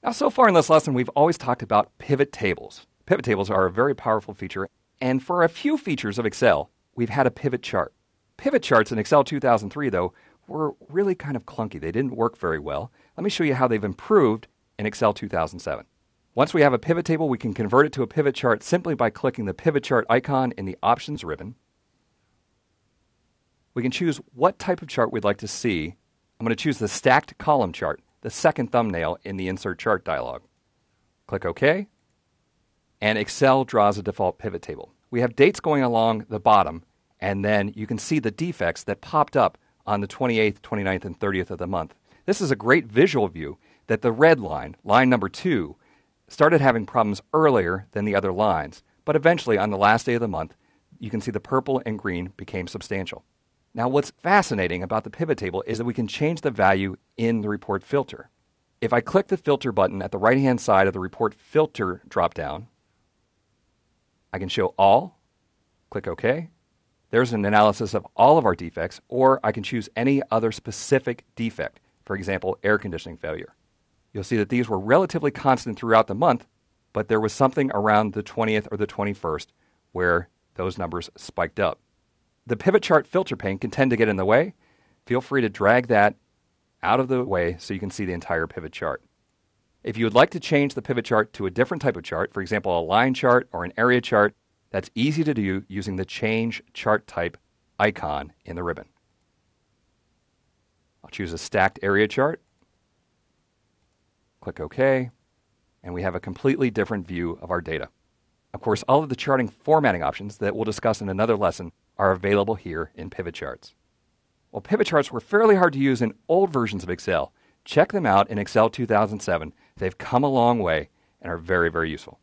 Now, so far in this lesson, we've always talked about pivot tables. Pivot tables are a very powerful feature, and for a few features of Excel, we've had a pivot chart. Pivot charts in Excel 2003, though, were really kind of clunky. They didn't work very well. Let me show you how they've improved in Excel 2007. Once we have a pivot table, we can convert it to a pivot chart simply by clicking the pivot chart icon in the Options ribbon. We can choose what type of chart we'd like to see. I'm going to choose the stacked column chart, the second thumbnail in the Insert Chart dialog. Click OK, and Excel draws a default pivot table. We have dates going along the bottom, and then you can see the defects that popped up on the 28th, 29th, and 30th of the month. This is a great visual view that the red line, line number 2, started having problems earlier than the other lines, but eventually on the last day of the month, you can see the purple and green became substantial. Now, what's fascinating about the pivot table is that we can change the value in the report filter. If I click the filter button at the right-hand side of the report filter dropdown, I can show all, click OK. There's an analysis of all of our defects, or I can choose any other specific defect, for example, air conditioning failure. You'll see that these were relatively constant throughout the month, but there was something around the 20th or the 21st where those numbers spiked up. The pivot chart filter pane can tend to get in the way. Feel free to drag that out of the way so you can see the entire pivot chart. If you would like to change the pivot chart to a different type of chart, for example, a line chart or an area chart, that's easy to do using the Change Chart Type icon in the ribbon. I'll choose a stacked area chart. Click OK, and we have a completely different view of our data. Of course, all of the charting formatting options that we'll discuss in another lesson are available here in Pivot Charts. Well, pivot charts were fairly hard to use in old versions of Excel. Check them out in Excel 2007. They've come a long way and are very, very useful.